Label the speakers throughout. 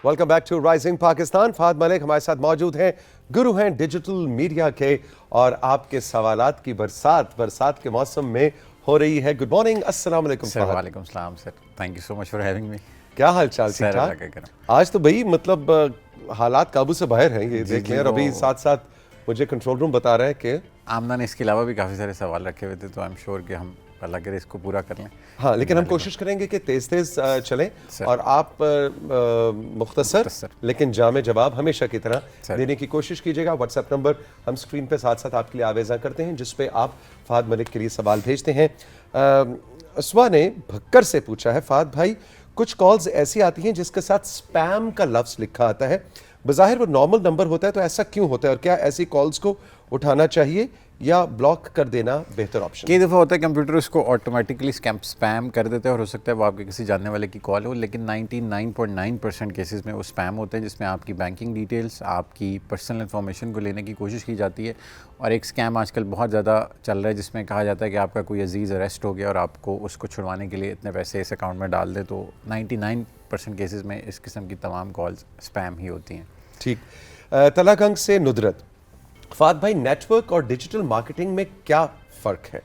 Speaker 1: Welcome back to Rising Pakistan. Fahad Malik ہمارے ساتھ موجود ہیں, گرو ہیں ڈیجیٹل میڈیا کے, اور آپ کے سوالات کی برسات کے موسم میں ہو رہی ہے. گڈ مارننگ, السلام علیکم فہد.
Speaker 2: وعلیکم السلام sir, thank you so much for having me.
Speaker 1: کیا حال چال؟ ٹھیک ٹھاک. آج تو بھائی مطلب حالات قابو سے باہر ہیں, یہ دیکھ لیں. اور ابھی ساتھ ساتھ مجھے کنٹرول روم بتا رہا ہے کہ
Speaker 2: آمنہ نے اس کے علاوہ بھی کافی سارے سوال رکھے ہوئے تھے, تو آئی ایم شیور کہ ہم اللہ کرے اس کو پورا کر لیں.
Speaker 1: ہاں, لیکن ہم کوشش کریں گے کہ تیز چلیں, اور آپ مختصر لیکن جامع جواب ہمیشہ کی طرح دینے کی کوشش کیجیے گا. واٹس ایپ نمبر ہم اسکرین پہ ساتھ ساتھ آپ کے لیے آویزاں کرتے ہیں, جس پہ آپ فہد ملک کے لیے سوال بھیجتے ہیں. اسوا نے بھکر سے پوچھا ہے, فہد بھائی کچھ کالز ایسی آتی ہیں جس کے ساتھ اسپیم کا لفظ لکھا آتا ہے, بظاہر وہ نارمل نمبر ہوتا ہے, تو ایسا کیوں ہوتا ہے, اور کیا ایسی کالز کو اٹھانا چاہیے یا بلاک کر دینا بہتر آپشن؟
Speaker 2: کئی دفعہ ہوتا ہے کمپیوٹر اس کو آٹومیٹکلی اسپیم کر دیتے ہیں, اور ہو سکتا ہے وہ آپ کے کسی جاننے والے کی کال ہو, لیکن 99.9% کیسز میں وہ اسپیم ہوتے ہیں, جس میں آپ کی بینکنگ ڈیٹیلز, آپ کی پرسنل انفارمیشن کو لینے کی کوشش کی جاتی ہے. اور ایک اسکیم آج کل بہت زیادہ چل رہا ہے جس میں کہا جاتا ہے کہ آپ کا کوئی عزیز اریسٹ ہو گیا اور آپ کو اس کو چھڑوانے کے لیے اتنے پیسے اس اکاؤنٹ میں ڈال دے. تو 99% کیسز میں اس قسم کی تمام کالز اسپیم ہی ہوتی ہیں.
Speaker 1: ٹھیک. تلا گنگ سے ندرت, فہد بھائی نیٹ ورک اور ڈیجیٹل مارکیٹنگ میں کیا فرق ہے؟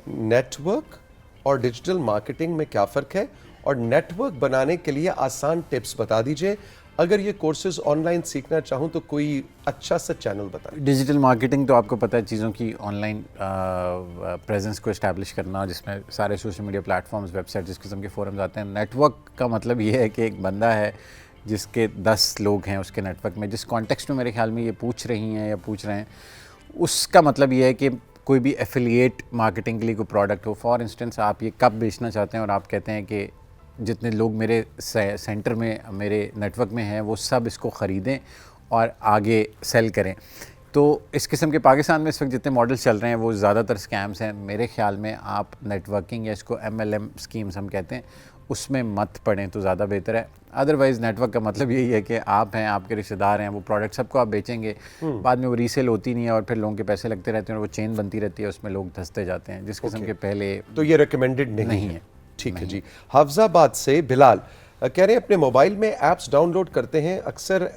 Speaker 1: نیٹ ورک اور ڈیجیٹل مارکیٹنگ میں کیا فرق ہے, اور نیٹ ورک بنانے کے لیے آسان ٹپس بتا دیجئے. اگر یہ کورسز آن لائن سیکھنا چاہوں تو کوئی اچھا سا چینل بتائیں.
Speaker 2: ڈیجیٹل مارکیٹنگ تو آپ کو پتہ ہے چیزوں کی آن لائن پریزنس کو اسٹیبلش کرنا, جس میں سارے social media platforms, website, جس قسم کے فورمز آتے ہیں. نیٹ ورک کا مطلب یہ ہے کہ ایک بندہ ہے جس کے 10 لوگ ہیں اس کے نیٹ ورک میں, جس کانٹیکسٹ میں میرے خیال میں یہ پوچھ رہی ہیں یا پوچھ رہے ہیں, اس کا مطلب یہ ہے کہ کوئی بھی ایفیلیٹ مارکیٹنگ کے لیے کوئی پروڈکٹ ہو. فار انسٹنس آپ یہ کپ بیچنا چاہتے ہیں اور آپ کہتے ہیں کہ جتنے لوگ میرے سینٹر میں, میرے نیٹ ورک میں ہیں, وہ سب اس کو خریدیں اور آگے سیل کریں. تو اس قسم کے پاکستان میں اس وقت جتنے ماڈلز چل رہے ہیں وہ زیادہ تر اسکیمز ہیں. میرے خیال میں آپ نیٹ ورکنگ یا اس کو MLM اسکیمز ہم کہتے ہیں, اس میں مت پڑیں تو زیادہ بہتر ہے. ادروائز نیٹ ورک کا مطلب یہی ہے کہ آپ ہیں, آپ کے رشتہ دار ہیں, وہ پروڈکٹ سب کو آپ بیچیں گے, بعد میں وہ ریسیل ہوتی نہیں ہے اور پھر لوگوں کے پیسے لگتے رہتے ہیں اور وہ چین بنتی رہتی ہے, اس میں لوگ دھستے جاتے ہیں, جس قسم کے پہلے.
Speaker 1: تو یہ ریکمینڈڈ نہیں ہے. ٹھیک ہے جی. حافظ آباد سے بلال کہہ رہے ہیں اپنے موبائل میں ایپس ڈاؤن لوڈ کرتے ہیں, اکثر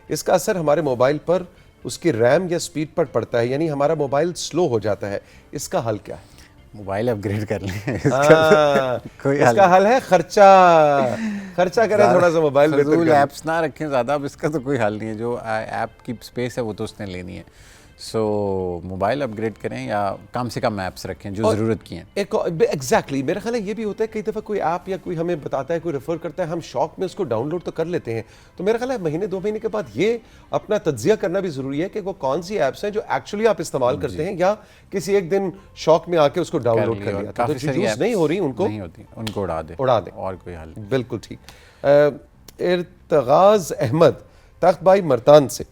Speaker 1: اس کا اثر ہمارے موبائل پر, اس کی ریم یا سپیڈ پر پڑتا ہے, یعنی ہمارا موبائل سلو ہو جاتا ہے. اس کا حل کیا ہے؟
Speaker 2: موبائل اپ گریڈ کر لیں.
Speaker 1: اس کا حل ہے خرچہ کریں تھوڑا سا موبائل میں,
Speaker 2: فضول ایپس نہ رکھیں زیادہ. اب اس کا تو کوئی حل نہیں ہے, جو ایپ کی اسپیس ہے وہ تو اس نے لینی ہے. سو موبائل اپ گریڈ کریں یا کم سے کم ایپس رکھیں جو ضرورت کی ہیں.
Speaker 1: ایگزیکٹلی میرا خیال ہے یہ بھی ہوتا ہے, کئی دفعہ کوئی ایپ یا کوئی ہمیں بتاتا ہے, کوئی ریفر کرتا ہے, ہم شوق میں اس کو ڈاؤن لوڈ تو کر لیتے ہیں. تو میرا خیال ہے مہینے 2 مہینے کے بعد یہ اپنا تجزیہ کرنا بھی ضروری ہے کہ وہ کون سی ایپس ہیں جو ایکچولی آپ استعمال کرتے ہیں, یا کسی ایک دن شوق میں آ کے اس کو ڈاؤن لوڈ کر لیا. تو جو یوز نہیں ہو رہی ان کو
Speaker 2: اڑا دیں, اور کوئی حل.
Speaker 1: بالکل ٹھیک. ارتغاز احمد تخت بھائی مرتان سے,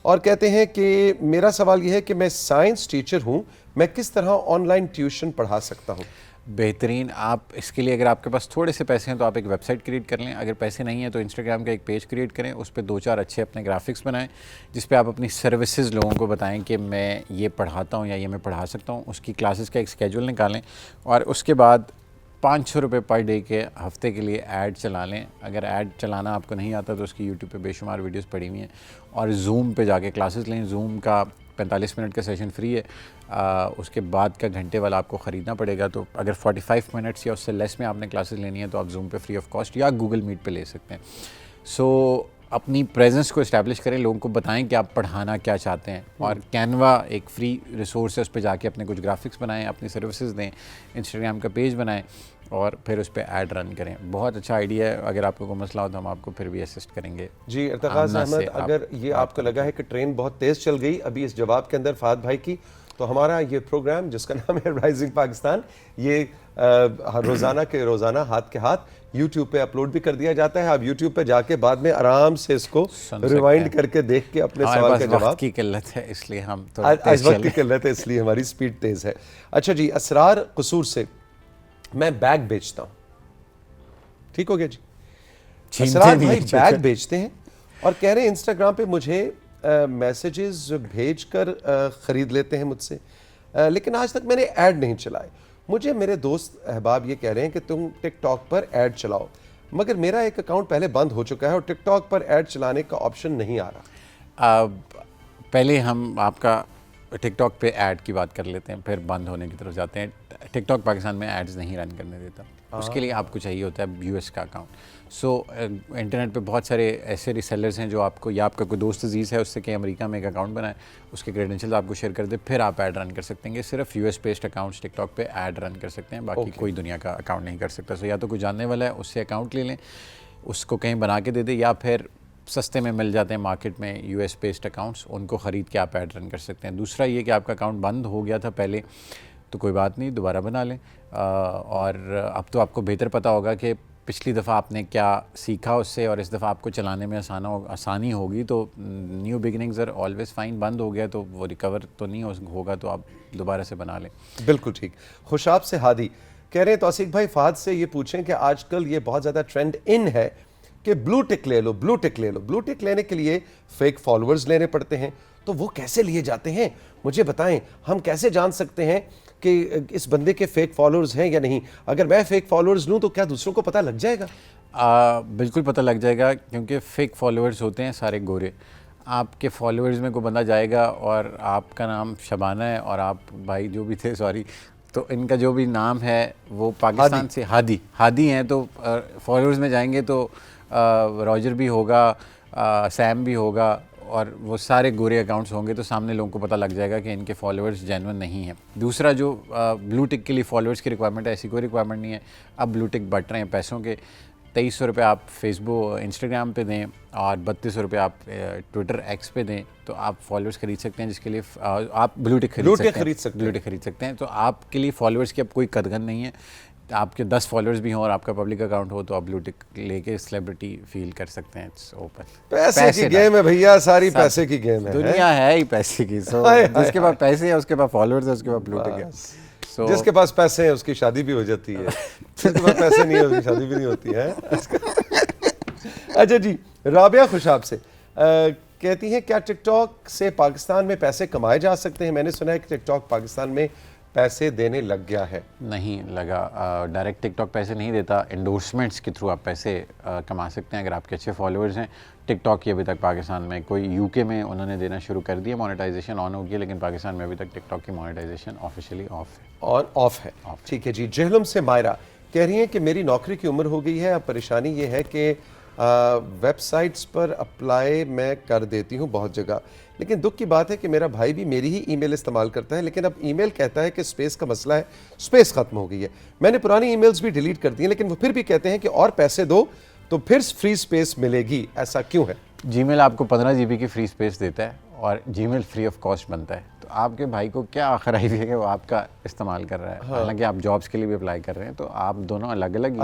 Speaker 1: اور کہتے ہیں کہ میرا سوال یہ ہے کہ میں سائنس ٹیچر ہوں, میں کس طرح آن لائن ٹیوشن پڑھا سکتا ہوں؟
Speaker 2: بہترین. آپ اس کے لیے اگر آپ کے پاس تھوڑے سے پیسے ہیں تو آپ ایک ویب سائٹ کریٹ کر لیں. اگر پیسے نہیں ہیں تو انسٹاگرام کا ایک پیج کریٹ کریں, اس پہ 2-4 اچھے اپنے گرافکس بنائیں, جس پہ آپ اپنی سروسز لوگوں کو بتائیں کہ میں یہ پڑھاتا ہوں یا یہ میں پڑھا سکتا ہوں. اس کی کلاسز کا ایک اسکیجول نکالیں, اور اس کے بعد 500 روپے پر ڈے کے ہفتے کے لیے ایڈ چلا لیں. اگر ایڈ چلانا آپ کو نہیں آتا تو اس کی یوٹیوب پہ بے شمار ویڈیوز پڑی ہوئی ہیں, اور زوم پہ جا کے کلاسز لیں. زوم کا 45 منٹ کا سیشن فری ہے, اس کے بعد کا گھنٹے والا آپ کو خریدنا پڑے گا. تو اگر 45 منٹس یا اس سے لیس میں آپ نے کلاسز لینی ہے تو آپ زوم پہ فری آف کاسٹ یا گوگل میٹ پہ لے سکتے ہیں. سو اپنی پریزنس کو اسٹیبلش کریں, لوگوں کو بتائیں کہ آپ پڑھانا کیا چاہتے ہیں. اور کینوا ایک فری ریسورس ہے, اس پہ جا کے اپنے کچھ گرافکس بنائیں, اپنی سروسز دیں, انسٹاگرام کا پیج بنائیں, اور پھر اس پہ ایڈ رن کریں. بہت اچھا آئیڈیا ہے. اگر آپ کو کوئی مسئلہ ہو تو ہم آپ کو پھر بھی اسسٹ کریں گے.
Speaker 1: جی ارتغاز احمد, اگر یہ آپ کو لگا ہے کہ ٹرین بہت تیز چل گئی ابھی اس جواب کے اندر فہد بھائی کی, تو ہمارا یہ پروگرام جس کا نام ہے رائزنگ پاکستان, یہ روزانہ کے روزانہ ہاتھ کے ہاتھ یوٹیوب پہ اپلوڈ بھی کر دیا جاتا ہے. آپ یوٹیوب پہ جا کے بعد میں آرام سے اس کو ریوائنڈ کر کے دیکھ کے اپنے سوال کا جواب.
Speaker 2: وقت کی قلت ہے اس لیے ہم
Speaker 1: وقت کی قلت ہے اس لیے ہماری سپیڈ تیز ہے. اچھا جی, اسرار قصور سے, میں بیگ بیچتا ہوں. ٹھیک ہو گیا جی. اسرار بھائی بیگ بیچتے ہیں اور کہہ رہے ہیں انسٹاگرام پہ مجھے میسیجز بھیج کر خرید لیتے ہیں مجھ سے, لیکن آج تک میں نے ایڈ نہیں چلائے. مجھے میرے دوست احباب یہ کہہ رہے ہیں کہ تم ٹک ٹاک پر ایڈ چلاؤ. مگر میرا ایک اکاؤنٹ پہلے بند ہو چکا ہے اور ٹک ٹاک پر ایڈ چلانے کا آپشن نہیں آ رہا.
Speaker 2: پہلے ہم آپ کا ٹک ٹاک پہ ایڈ کی بات کر لیتے ہیں, پھر بند ہونے کی طرف جاتے ہیں. ٹک ٹاک پاکستان میں ایڈز نہیں رن کرنے دیتا, اس کے لیے آپ کو چاہیے ہوتا ہے US کا اکاؤنٹ. سو انٹرنیٹ پہ بہت سارے ایسے ریسیلرز ہیں جو آپ کو, یا آپ کا کوئی دوست عزیز ہے اس سے کہ امریکہ میں ایک اکاؤنٹ بنائے, اس کے کریڈنشیلز آپ کو شیئر کر دے, پھر آپ ایڈ رن کر سکتے ہیں. صرف US بیسڈ اکاؤنٹس ٹک ٹاک پہ ایڈ رن کر سکتے ہیں, باقی کوئی دنیا کا اکاؤنٹ نہیں کر سکتا. سو یا تو کوئی جاننے والا ہے اس سے اکاؤنٹ لے لیں, اس کو کہیں بنا کے دے دیں, یا پھر سستے میں مل جاتے ہیں مارکیٹ میں US بیسڈ اکاؤنٹس, ان کو خرید کے آپ ایڈ رن کر سکتے ہیں. دوسرا یہ کہ آپ کا اکاؤنٹ بند ہو گیا تھا پہلے, تو کوئی بات نہیں, دوبارہ بنا لیں. اور اب تو آپ کو بہتر پتہ ہوگا کہ پچھلی دفعہ آپ نے کیا سیکھا اس سے, اور اس دفعہ آپ کو چلانے میں آسانی ہوگی. تو new beginnings are always fine. بند ہو گیا تو وہ ریکور تو نہیں ہوگا, تو آپ دوبارہ سے بنا لیں.
Speaker 1: بالکل ٹھیک. خوشاب سے ہادی کہہ رہے ہیں توثیق بھائی فہد سے یہ پوچھیں کہ آج کل یہ بہت زیادہ ٹرینڈ ان ہے کہ بلو ٹک لے لو, بلو ٹک لے لو. بلو ٹک لینے کے لیے فیک فالوورز لینے پڑتے ہیں, تو وہ کیسے لیے جاتے ہیں مجھے بتائیں. ہم کیسے جان سکتے ہیں کہ اس بندے کے فیک فالوورز ہیں یا نہیں؟ اگر میں فیک فالوورز لوں تو کیا دوسروں کو پتہ لگ جائے گا؟
Speaker 2: بالکل پتہ لگ جائے گا, کیونکہ فیک فالوورز ہوتے ہیں سارے گورے. آپ کے فالوورز میں کوئی بندہ جائے گا اور آپ کا نام شبانہ ہے, اور آپ بھائی جو بھی تھے سوری, تو ان کا جو بھی نام ہے وہ پاکستان سے ہادی ہیں, تو فالوورز میں جائیں گے تو راجر بھی ہوگا, سیم بھی ہوگا, اور وہ سارے گورے اکاؤنٹس ہوں گے, تو سامنے لوگوں کو پتہ لگ جائے گا کہ ان کے فالوورز جینون نہیں ہیں. دوسرا جو بلو ٹک کے لیے فالوورز کی ریکوائرمنٹ ہے, ایسی کوئی ریکوائرمنٹ نہیں ہے. اب بلو ٹک بٹ رہے ہیں پیسوں کے. 2300 روپے آپ فیس بک انسٹاگرام پہ دیں, اور 3200 روپے آپ ٹویٹر ایکس پہ دیں, تو آپ فالوورز خرید سکتے ہیں, جس کے لیے آپ بلو ٹک خرید سکتے ہیں. تو آپ کے لیے فالوورز کی اب کوئی قدغن نہیں ہے. آپ کے 10 فالوورز بھی ہوں اور آپ کا پبلک اکاؤنٹ ہو, تو آپ بلو ٹک لے کے سیلیبریٹی فیل کر سکتے ہیں. It's open.
Speaker 1: پیسے کی گیم ہے بھیا, ساری پیسے کی گیم ہے,
Speaker 2: دنیا ہے ہی پیسے کی. سو جس کے پاس پیسے ہیں اس کے پاس فالوورز ہیں, اس کے پاس بلو ٹک ہے.
Speaker 1: جس کے پاس پیسے ہیں اس کی شادی بھی ہو جاتی ہے, جس کے پاس پیسے نہیں ہے اس کی شادی بھی نہیں ہوتی ہے. اچھا جی, رابعہ خوشاب سے کہتی ہیں کیا ٹک ٹاک سے پاکستان میں پیسے کمائے جا سکتے ہیں؟ میں نے سنا ہے کہ ٹک ٹاک پاکستان میں پیسے دینے لگ گیا ہے. نہیں
Speaker 2: لگا, ڈائریکٹ ٹک ٹاک پیسے نہیں دیتا, انڈورسمنٹس کے تھرو آپ پیسے کما سکتے ہیں اگر آپ کے اچھے فالوورز ہیں. ٹک ٹاک کی ابھی تک پاکستان میں کوئی, UK میں انہوں نے دینا شروع کر دیا, مانیٹائزیشن آن ہو گیا, لیکن پاکستان میں ابھی تک ٹک ٹاک کی مانیٹائزیشن آفیشیلی
Speaker 1: آف ہے. ٹھیک ہے جی. جہلم سے مائرہ کہہ رہی ہیں کہ میری نوکری کی عمر ہو گئی ہے, اب پریشانی یہ ہے کہ ویب سائٹس پر اپلائی میں کر دیتی ہوں بہت جگہ, لیکن دکھ کی بات ہے کہ میرا بھائی بھی میری ہی ای میل استعمال کرتا ہے, لیکن اب ای میل کہتا ہے کہ اسپیس کا مسئلہ ہے, اسپیس ختم ہو گئی ہے. میں نے پرانی ای میلز بھی ڈیلیٹ کر دی ہیں, لیکن وہ پھر بھی کہتے ہیں کہ اور پیسے دو تو پھر فری اسپیس ملے گی. ایسا کیوں ہے؟
Speaker 2: جی میل آپ کو 15 GB کی فری اسپیس دیتا ہے, اور جی میل فری آف کاسٹ بنتا ہے. تو آپ کے بھائی کو کیا آخر آئی ہے کہ وہ آپ کا استعمال کر رہا ہے, حالانکہ آپ جابس کے لیے بھی اپلائی کر رہے ہیں, تو آپ دونوں الگ الگ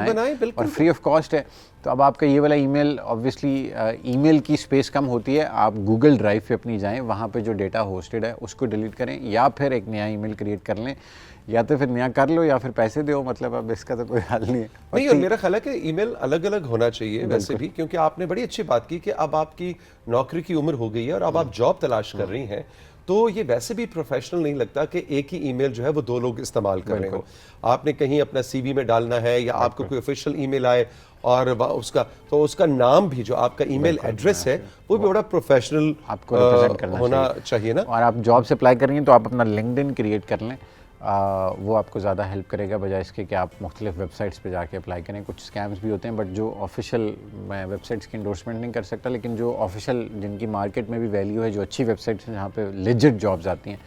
Speaker 1: بنائیں
Speaker 2: اور فری آف کاسٹ ہے. تو اب آپ کا یہ والا ای میل, آبویسلی ای میل کی اسپیس کم ہوتی ہے, آپ گوگل ڈرائیو پہ اپنی جائیں, وہاں پہ جو ڈیٹا ہوسٹڈ ہے اس کو ڈیلیٹ کریں, یا پھر ایک نیا ای میل کریٹ کر لیں, یا تو پھر نیا کر لو یا پھر پیسے دو. مطلب اب اس کا تو کوئی حل نہیں ہے.
Speaker 1: نہیں, اور میرا خیال ہے کہ ای میل الگ الگ ہونا چاہیے ویسے بھی, کیونکہ آپ نے بڑی اچھی بات کی کہ اب آپ کی نوکری کی عمر ہو گئی ہے اور اب آپ جاب تلاش کر رہی ہیں, تو یہ ویسے بھی پروفیشنل نہیں لگتا کہ ایک ہی ای میل جو ہے وہ 2 لوگ استعمال کر رہے ہو. آپ نے کہیں اپنا سی وی میں ڈالنا ہے, یا آپ کو کوئی آفیشیل ای میل آئے اور اس کا نام بھی, جو آپ کا ای میل ایڈریس ہے, وہ بھی بڑا پروفیشنل
Speaker 2: آپ کو ریپرزینٹ کرنا
Speaker 1: ہونا چاہیے نا.
Speaker 2: اور آپ جاب سے اپلائی کر رہی ہیں تو آپ اپنا لنکڈ ان کریٹ کر لیں, وہ آپ کو زیادہ ہیلپ کرے گا بجائے اس کے کہ آپ مختلف ویب سائٹس پہ جا کے اپلائی کریں. کچھ اسکیمز بھی ہوتے ہیں, بٹ جو آفیشیل, میں ویب سائٹس کی انڈورسمنٹ نہیں کر سکتا, لیکن جو آفیشیل جن کی مارکیٹ میں بھی ویلیو ہے, جو اچھی ویب سائٹس ہیں جہاں پہ لیجٹ جابز آتی ہیں,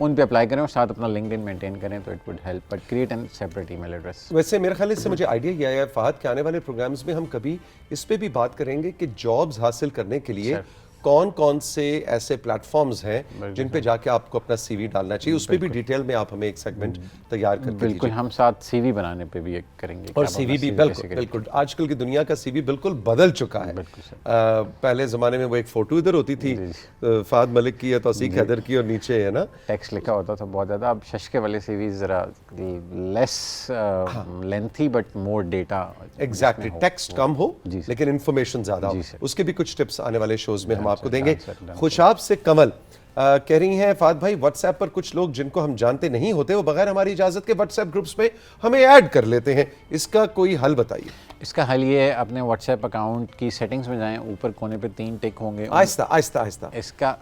Speaker 2: ان پہ اپلائی کریں اور ساتھ اپنا لنکڈ ان مینٹین کریں, تو it would help. But create an separate E mail address.
Speaker 1: ویسے میرے خیال سے مجھے آئیڈیا یہ آیا فہد کہ آنے والے پروگرامز میں ہم کبھی اس پہ بھی بات کریں گے کہ جابز حاصل کرنے کے لیے کون کون سے ایسے پلیٹ فارمز ہیں جن پہ جا کے آپ کو اپنا سی وی ڈالنا چاہیے. اس پہ بھی ڈیٹیل میں آپ ہمیں ایک سیگمنٹ تیار کر کے
Speaker 2: بالکل, ہم ساتھ سی وی بنانے پہ بھی ایک کریں گے.
Speaker 1: اور سی وی بھی بالکل آج کل کی دنیا کا سی وی بالکل بدل چکا ہے. پہلے زمانے میں وہ ایک فوٹو ادھر ہوتی تھی فہد ملک کی یا توثیق حیدر کی, اور نیچے ہے نا
Speaker 2: ٹیکسٹ لکھا ہوتا تھا بہت زیادہ. اب ششکے والے سی وی ذرا less lengthy but more data,
Speaker 1: exactly, text کم ہو لیکن انفارمیشن زیادہ ہو. اس کے بھی کچھ ٹپس آنے والے شوز میں ہم آپ کو دیں گے. خوشاب سے کمل کہہ رہی ہیں فہد بھائی واٹس ایپ پر کچھ لوگ جن کو ہم جانتے نہیں ہوتے وہ بغیر ہماری اجازت کے واٹس ایپ گروپس میں ہمیں ایڈ کر لیتے ہیں, اس کا کوئی حل بتائیے.
Speaker 2: اس کا حل یہ ہے, اپنے واٹس ایپ اکاؤنٹ کی سیٹنگز میں جائیں, اوپر کونے پہ 3 ٹک ہوں گے.
Speaker 1: آہستہ آہستہ آہستہ.
Speaker 2: اس کا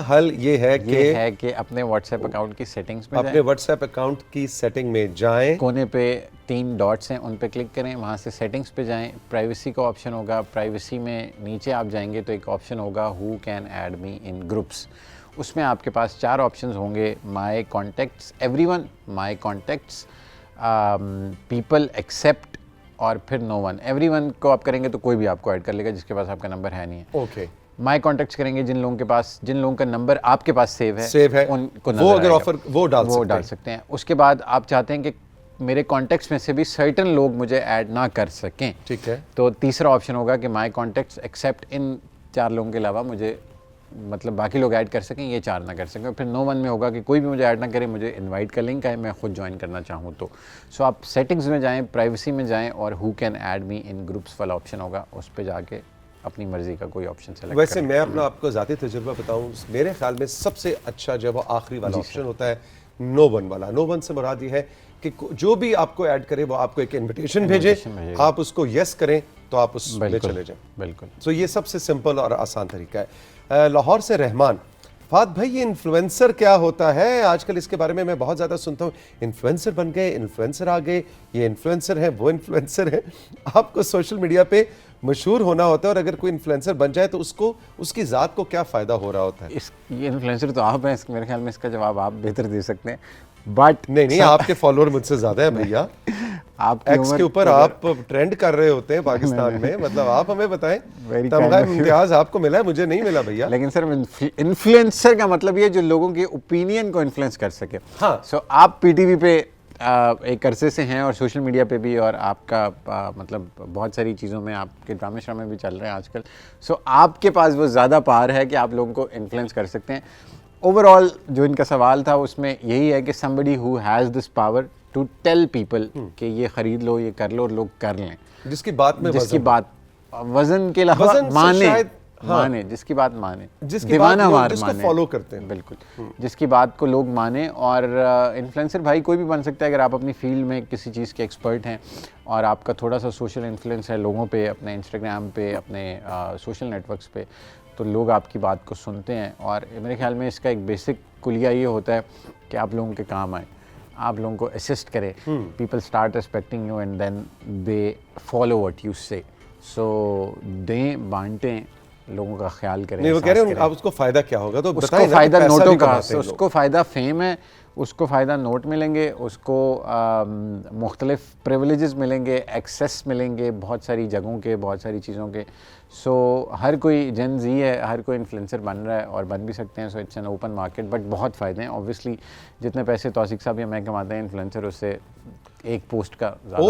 Speaker 2: حل یہ ہے کہ اپنے واٹس ایپ اکاؤنٹ کی سیٹنگز میں جائیں,
Speaker 1: اپنے واٹس ایپ اکاؤنٹ کی سیٹنگ میں جائیں,
Speaker 2: کونے پہ 3 ڈاٹس ہیں ان پہ کلک کریں, وہاں سے سیٹنگز پہ جائیں, پرائیویسی کا آپشن ہوگا, پرائیویسی میں نیچے آپ جائیں گے تو ایک آپشن ہوگا who can add me in groups. اس میں آپ کے پاس 4 آپشنز ہوں گے, my contacts, everyone, my contacts, people except اور پھر نو ون. ایوری ون کو آپ کریں گے تو کوئی بھی آپ کو ایڈ کر لے گا جس کے پاس آپ کا نمبر ہے نہیں ہے.
Speaker 1: اوکے.
Speaker 2: مائی کانٹیکٹس کریں گے جن لوگوں کا نمبر آپ کے پاس سیو ہے ان کو
Speaker 1: وہ اگر آفر وہ
Speaker 2: ڈال سکتے ہیں. اس کے بعد آپ چاہتے ہیں کہ میرے کانٹیکٹس میں سے بھی سرٹن لوگ مجھے ایڈ نہ کر سکیں,
Speaker 1: ٹھیک ہے,
Speaker 2: تو تیسرا آپشن ہوگا کہ مائی کانٹیکٹس ایکسیپٹ ان 4 لوگوں کے علاوہ مجھے مطلب باقی لوگ ایڈ کر سکیں, یہ 4 نہ کر سکیں. پھر نو ون میں ہوگا کہ کوئی بھی مجھے ایڈ نہ کرے, مجھے انوائٹ کا لنک ہے, میں خود جوائن کرنا چاہوں تو. سو آپ سیٹنگز میں جائیں, پرائیویسی میں جائیں اور who can add me in groups والا آپشن ہوگا, اس پہ جا کے اپنی مرضی کا کوئی آپشن سلیکٹ کریں.
Speaker 1: ویسے میں اپنا آپ کو ذاتی تجربہ بتاؤں, میرے خیال میں سب سے اچھا جو وہ آخری والا آپشن ہوتا ہے نو ون والا. نو ون سے مراد یہ ہے کہ جو بھی آپ کو ایڈ کرے وہ آپ کو ایک انویٹیشن بھیجے, آپ اس کو یس کریں تو آپ اس میں چلے جائیں.
Speaker 2: بالکل.
Speaker 1: سو یہ سب سے سمپل اور آسان طریقہ ہے. لاہور سے رحمان, فہد بھائی یہ انفلوئنسر کیا ہوتا ہے؟ آج کل اس کے بارے میں بہت زیادہ سنتا ہوں, انفلوئنسر بن گئے, انفلوئنسر آ گئے, یہ انفلوئنسر ہیں, وہ انفلوئنسر ہیں. آپ کو سوشل میڈیا پہ مشہور ہونا ہوتا ہے, اور اگر کوئی انفلوئنسر بن جائے تو اس کی ذات کو کیا فائدہ ہو رہا ہوتا ہے؟
Speaker 2: یہ انفلوئنسر تو آپ ہیں, میرے خیال میں اس کا جواب آپ بہتر دے سکتے ہیں. بٹ
Speaker 1: نہیں, آپ کے فالوور مجھ سے زیادہ ہیں بھیا. آپ ایکس کے اوپر آپ ٹرینڈ کر رہے ہوتے ہیں پاکستان میں, مطلب آپ ہمیں بتائیں تمغہ امتیاز آپ کو ملا ہے, مجھے نہیں ملا بھیا.
Speaker 2: لیکن سر انفلوئنسر کا مطلب یہ جو لوگوں کے اوپینین کو انفلوئنس کر سکے.
Speaker 1: ہاں,
Speaker 2: سو آپ پی ٹی وی پہ ایک عرصے سے ہیں اور سوشل میڈیا پہ بھی, اور آپ کا مطلب بہت ساری چیزوں میں آپ کے ڈرامے شرامے بھی چل رہے ہیں آج کل. سو آپ کے پاس وہ زیادہ پاور ہے کہ آپ لوگوں کو انفلوئنس کر سکتے ہیں. اوور آل جو ان کا سوال تھا اس میں یہی ہے کہ somebody who has this power to tell people کہ یہ خرید لو, یہ کر لو, اور لوگ کر لیں,
Speaker 1: جس کی بات میں
Speaker 2: وزن کے علاوہ مانے, جس کی بات مانے, دیوانہ وار
Speaker 1: جس کو فالو کرتے ہیں.
Speaker 2: بالکل, جس کی بات کو لوگ مانیں. اور انفلوئنسر بھائی کوئی بھی بن سکتا ہے اگر آپ اپنی فیلڈ میں کسی چیز کے ایکسپرٹ ہیں اور آپ کا تھوڑا سا سوشل انفلوئنس ہے لوگوں پہ, اپنے انسٹاگرام پہ, اپنے سوشل نیٹ ورکس پہ, تو لوگ آپ کی بات کو سنتے ہیں. اور میرے خیال میں اس کا ایک بیسک کلیہ یہ ہوتا ہے کہ آپ لوگوں کے کام آئیں, آپ لوگوں کو اسسٹ کریں. People start respecting you and then they follow what you say. So دیں, بانٹیں, لوگوں کا خیال کریں.
Speaker 1: نہیں, وہ کہہ رہے ہیں آپ اس کو فائدہ کیا ہوگا, تو
Speaker 2: اس کو فائدہ نوٹوں کا, اس کو فائدہ فیم ہے, اس کو فائدہ نوٹ ملیں گے, اس کو مختلف پریولیجز ملیں گے, ایکسیس ملیں گے بہت ساری جگہوں کے, بہت ساری چیزوں کے. سو ہر کوئی جن زی ہے, ہر کوئی انفلوئنسر بن رہا ہے اور بن بھی سکتے ہیں. So it's an open market, but بہت فائدے ہیں. اوبویسلی جتنے پیسے توثیق صاحب یا میں کماتے ہیں انفلوئنسر, اس سے ایک پوسٹ کا زیادہ.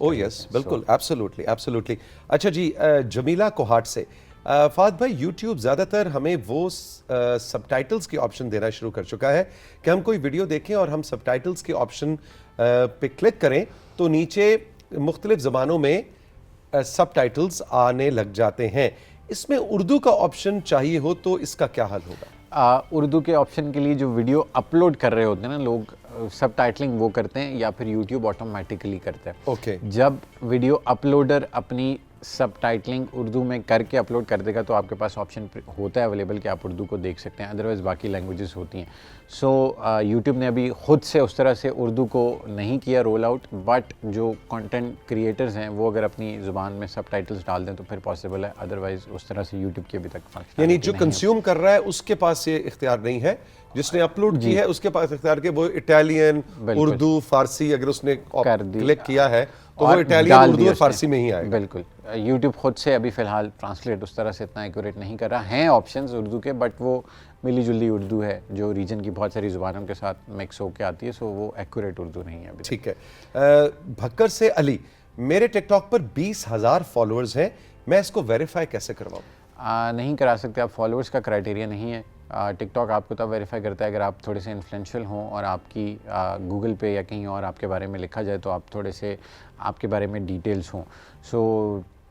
Speaker 1: او یس, بالکل, ایبسولوٹلی. اچھا جی, جمیلہ کوہاٹ سے, فہد بھائی یوٹیوب زیادہ تر ہمیں وہ سب ٹائٹلز کی آپشن دینا شروع کر چکا ہے کہ ہم کوئی ویڈیو دیکھیں اور ہم سب ٹائٹلز کے آپشن پہ کلک کریں تو نیچے مختلف زبانوں میں سب ٹائٹلز آنے لگ جاتے ہیں. اس میں اردو کا آپشن چاہیے ہو تو اس کا کیا حل ہوگا؟
Speaker 2: اردو کے آپشن کے لیے جو ویڈیو اپلوڈ کر رہے ہوتے ہیں نا لوگ, سب ٹائٹلنگ وہ کرتے ہیں یا پھر یوٹیوب آٹومیٹیکلی کرتا ہے.
Speaker 1: اوکے,
Speaker 2: جب ویڈیو اپلوڈر اپنی سب ٹائٹلنگ اردو میں کر کے اپلوڈ کر دے گا تو آپ کے پاس آپشن ہوتا ہے اویلیبل کہ آپ اردو کو دیکھ سکتے ہیں, ادروائز باقی لینگویجز ہوتی ہیں. سو یوٹیوب نے ابھی خود سے اس طرح سے اردو کو نہیں کیا رول آؤٹ, بٹ جو کانٹینٹ کریٹرز ہیں وہ اگر اپنی زبان میں سب ٹائٹلز ڈال دیں تو پھر پاسبل ہے, ادروائز اس طرح سے یوٹیوب کی ابھی تک فنکشن.
Speaker 1: یعنی جو کنزیوم کر رہا ہے اس کے پاس یہ اختیار نہیں ہے, جس نے اپلوڈ کی ہے اس کے پاس اختیار کے وہ اٹیلین, اردو, فارسی اگر اس نے کلک کیا ہے تو وہ اٹیلین, اردو اور فارسی میں ہی آئے گا.
Speaker 2: بالکل, یوٹیوب خود سے ابھی فی الحال ٹرانسلیٹ اس طرح سے اتنا ایکوریٹ نہیں کر رہا. ہیں آپشنز اردو کے, بٹ وہ ملی جلی اردو ہے جو ریجن کی بہت ساری زبانوں کے ساتھ مکس ہو کے آتی ہے, سو وہ ایکوریٹ اردو نہیں ہے ابھی.
Speaker 1: ٹھیک ہے. بھکر سے علی, میرے ٹک ٹاک پر 20,000 فالوورز ہیں, میں اس کو ویریفائی کیسے کرواؤں؟
Speaker 2: نہیں کرا سکتے آپ, فالوورز کا کرائٹیریا نہیں ہے. ٹک ٹاک آپ کو تب ویریفائی کرتا ہے اگر آپ تھوڑے سے انفلوئنشیل ہوں اور آپ کی گوگل پہ یا کہیں اور آپ کے بارے میں لکھا جائے تو آپ تھوڑے سے آپ کے بارے میں ڈیٹیلز ہوں. سو